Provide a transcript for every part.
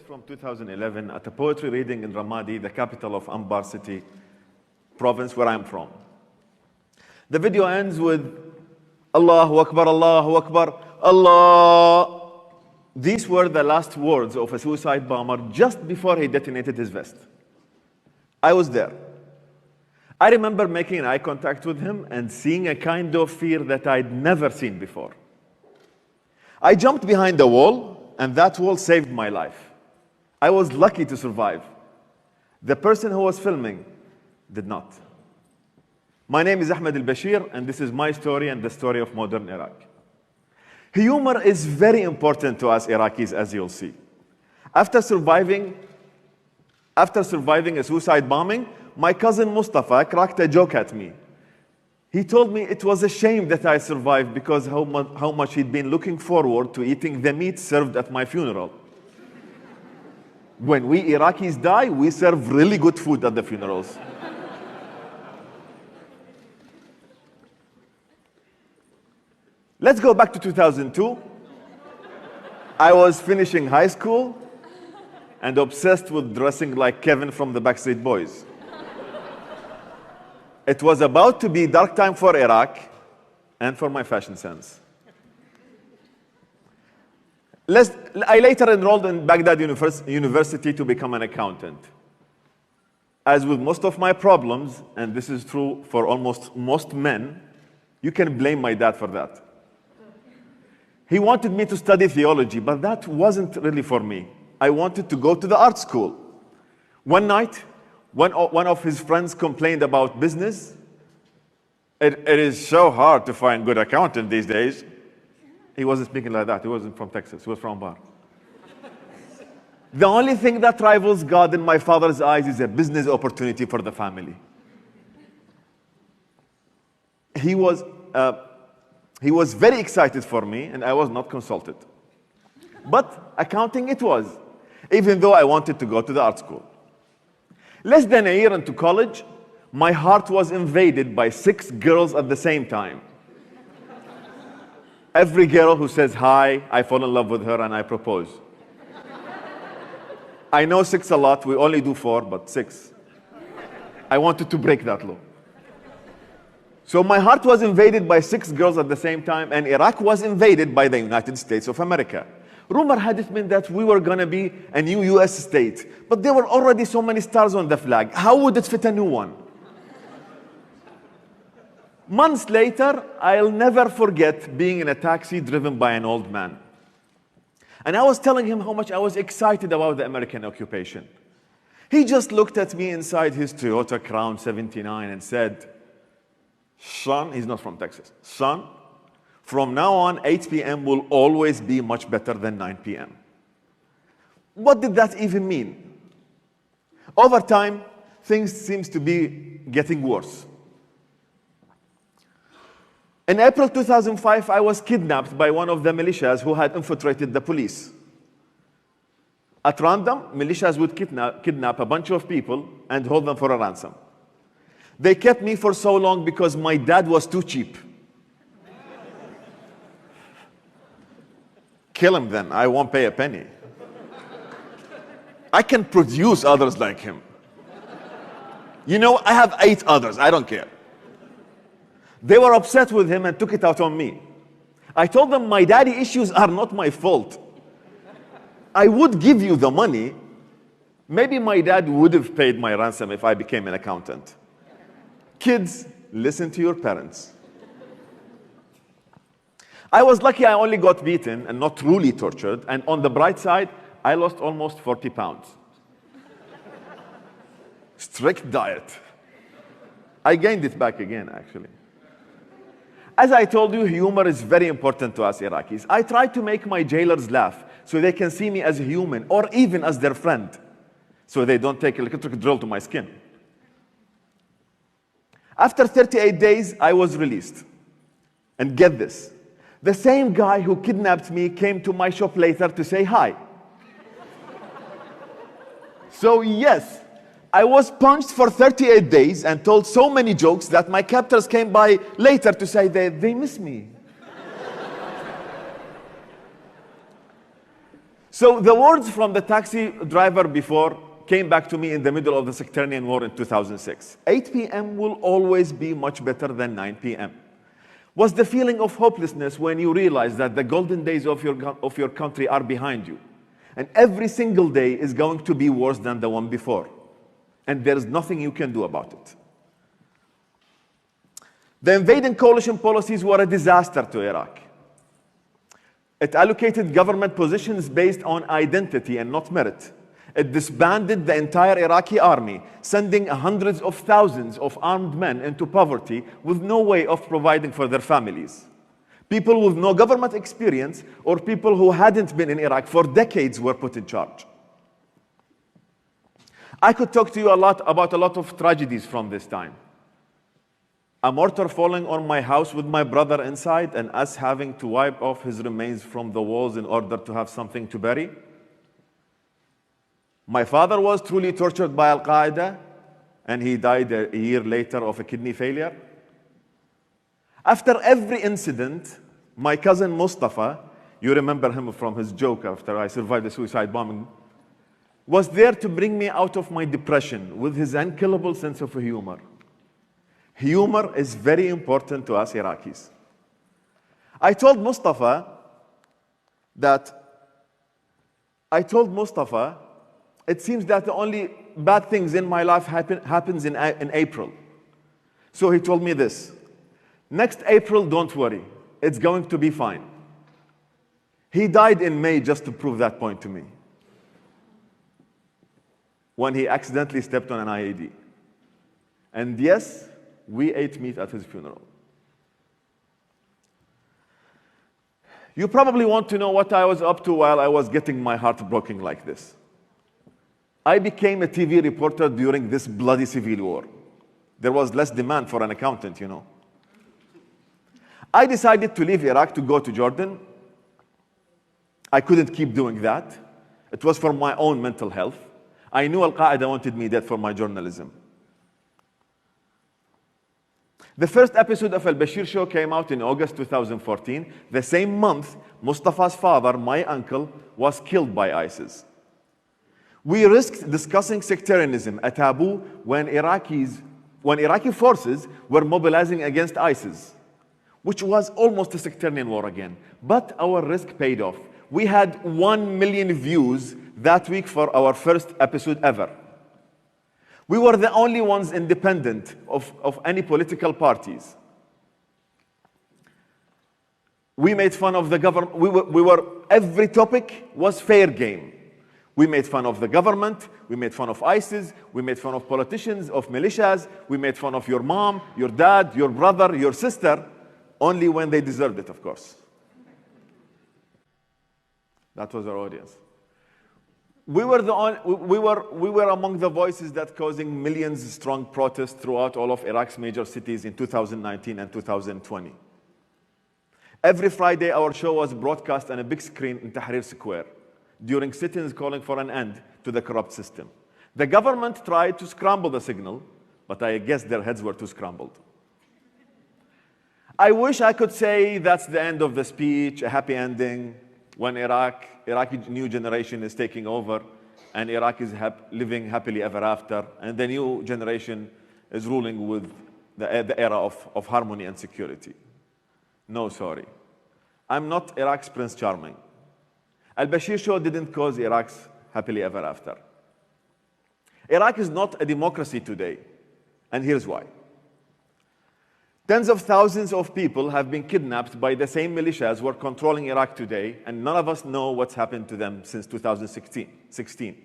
from 2011 at a poetry reading in Ramadi, the capital of Anbar city province where I'm from. The video ends with Allahu Akbar, Allahu Akbar, Allah. These were the last words of a suicide bomber just before he detonated his vest. I was there. I remember making eye contact with him and seeing a kind of fear that I'd never seen before. I jumped behind the wall, and that wall saved my life. I was lucky to survive. The person who was filming did not. My name is Ahmad al-Bashir, and this is my story and the story of modern Iraq. Humor is very important to us Iraqis, as you'll see. After surviving a suicide bombing, my cousin Mustafa cracked a joke at me. He told me it was a shame that I survived because how much he'd been looking forward to eating the meat served at my funeral. When we Iraqis die, we serve really good food at the funerals. Let's go back to 2002. I was finishing high school and obsessed with dressing like Kevin from the Backstreet Boys. It was about to be dark time for Iraq and for my fashion sense. I later enrolled in Baghdad University to become an accountant. As with most of my problems, and this is true for almost most men, you can blame my dad for that. He wanted me to study theology, but that wasn't really for me. I wanted to go to the art school. One night, one of his friends complained about business. It is so hard to find good accountant these days. He wasn't speaking like that. He wasn't from Texas. He was from Bar. The only thing that rivals God in my father's eyes is a business opportunity for the family. He was very excited for me, and I was not consulted. But accounting it was, even though I wanted to go to the art school. Less than a year into college, my heart was invaded by 6 girls at the same time. Every girl who says hi, I fall in love with her and I propose. I know 6 a lot, we only do 4, but 6. I wanted to break that law. So my heart was invaded by 6 girls at the same time, and Iraq was invaded by the United States of America. Rumor had it been that we were going to be a new US state, but there were already so many stars on the flag. How would it fit a new one? Months later, I'll never forget being in a taxi driven by an old man. And I was telling him how much I was excited about the American occupation. He just looked at me inside his Toyota Crown 79 and said, son, he's not from Texas, son, from now on, 8 p.m. will always be much better than 9 p.m. What did that even mean? Over time, things seem to be getting worse. In April 2005, I was kidnapped by one of the militias who had infiltrated the police. At random, militias would kidnap a bunch of people and hold them for a ransom. They kept me for so long because my dad was too cheap. Kill him then, I won't pay a penny. I can produce others like him. You know, I have 8 others, I don't care. They were upset with him and took it out on me. I told them my daddy issues are not my fault. I would give you the money. Maybe my dad would have paid my ransom if I became an accountant. Kids, listen to your parents. I was lucky I only got beaten and not truly tortured, and on the bright side, I lost almost 40 pounds. Strict diet. I gained it back again, actually. As I told you, humor is very important to us Iraqis. I try to make my jailers laugh so they can see me as a human or even as their friend, so they don't take electric drill to my skin. After 38 days, I was released. And get this, the same guy who kidnapped me came to my shop later to say hi. So yes, I was punched for 38 days and told so many jokes that my captors came by later to say they miss me. So the words from the taxi driver before came back to me in the middle of the sectarian war in 2006. 8 p.m. will always be much better than 9 p.m. Was the feeling of hopelessness when you realize that the golden days of your country are behind you. And every single day is going to be worse than the one before. And there is nothing you can do about it. The invading coalition policies were a disaster to Iraq. It allocated government positions based on identity and not merit. It disbanded the entire Iraqi army, sending hundreds of thousands of armed men into poverty with no way of providing for their families. People with no government experience or people who hadn't been in Iraq for decades were put in charge. I could talk to you about a lot of tragedies from this time. A mortar falling on my house with my brother inside and us having to wipe off his remains from the walls in order to have something to bury. My father was truly tortured by Al-Qaeda, and he died a year later of a kidney failure. After every incident, my cousin Mustafa, you remember him from his joke after I survived the suicide bombing, was there to bring me out of my depression with his unkillable sense of humor. Humor is very important to us Iraqis. I told Mustafa it seems that the only bad things in my life happens in April. So he told me this: next April, don't worry, it's going to be fine. He died in May just to prove that point to me, when he accidentally stepped on an IED. And yes, we ate meat at his funeral. You probably want to know what I was up to while I was getting my heart broken like this. I became a TV reporter during this bloody civil war. There was less demand for an accountant, you know. I decided to leave Iraq to go to Jordan. I couldn't keep doing that. It was for my own mental health. I knew Al-Qaeda wanted me dead for my journalism. The first episode of Al-Bashir show came out in August 2014. The same month, Mustafa's father, my uncle, was killed by ISIS. We risked discussing sectarianism, a taboo, when Iraqi forces were mobilizing against ISIS, which was almost a sectarian war again. But our risk paid off. We had 1 million views that week for our first episode ever. We were the only ones independent of any political parties. We made fun of the government. Every topic was fair game. We made fun of the government, we made fun of ISIS, we made fun of politicians, of militias, we made fun of your mom, your dad, your brother, your sister, only when they deserved it, of course. That was our audience. We were among the voices that causing millions strong protests throughout all of Iraq's major cities in 2019 and 2020. Every Friday, our show was broadcast on a big screen in Tahrir Square during sit-ins calling for an end to the corrupt system. The government tried to scramble the signal, but I guess their heads were too scrambled. I wish I could say that's the end of the speech, a happy ending, when Iraqi new generation is taking over, and Iraq is living happily ever after, and the new generation is ruling with the era of harmony and security. No, sorry. I'm not Iraq's Prince Charming. Al-Bashir show didn't cause Iraq's happily ever after. Iraq is not a democracy today, and here's why. Tens of thousands of people have been kidnapped by the same militias who are controlling Iraq today, and none of us know what's happened to them since 2016.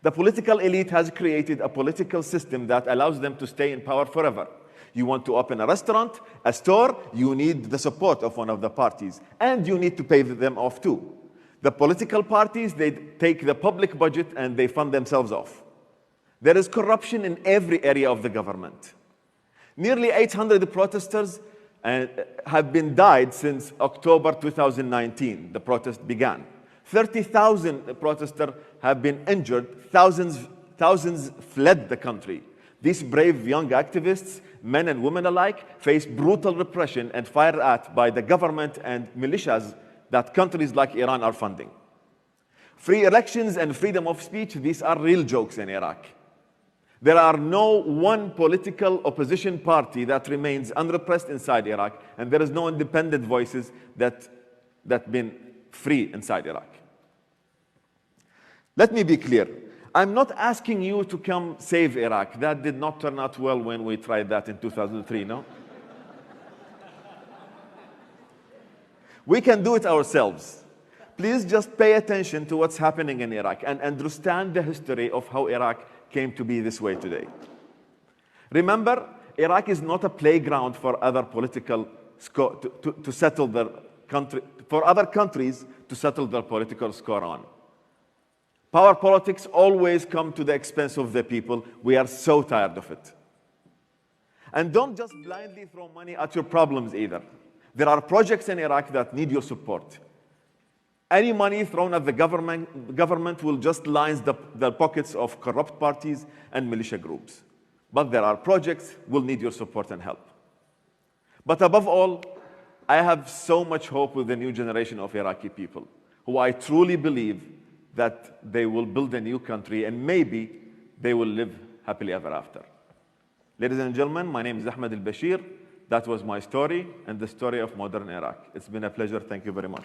The political elite has created a political system that allows them to stay in power forever. You want to open a restaurant, a store, you need the support of one of the parties, and you need to pay them off too. The political parties, they take the public budget and they fund themselves off. There is corruption in every area of the government. Nearly 800 protesters have been died since October 2019. The protest began. 30,000 protesters have been injured. Thousands fled the country. These brave young activists, men and women alike, face brutal repression and fired at by the government and militias that countries like Iran are funding. Free elections and freedom of speech, these are real jokes in Iraq. There are no one political opposition party that remains unrepressed inside Iraq, and there is no independent voices that been free inside Iraq. Let me be clear. I'm not asking you to come save Iraq. That did not turn out well when we tried that in 2003, no? We can do it ourselves. Please just pay attention to what's happening in Iraq and understand the history of how Iraq came to be this way today. Remember, Iraq is not a playground for other political to settle their country, for other countries to settle their political score on. Power politics always come to the expense of the people. We are so tired of it. And don't just blindly throw money at your problems either. There are projects in Iraq that need your support. Any money thrown at the government will just line the pockets of corrupt parties and militia groups. But there are projects will need your support and help. But above all, I have so much hope with the new generation of Iraqi people, who I truly believe that they will build a new country and maybe they will live happily ever after. Ladies and gentlemen, my name is Ahmad al-Bashir. That was my story and the story of modern Iraq. It's been a pleasure. Thank you very much.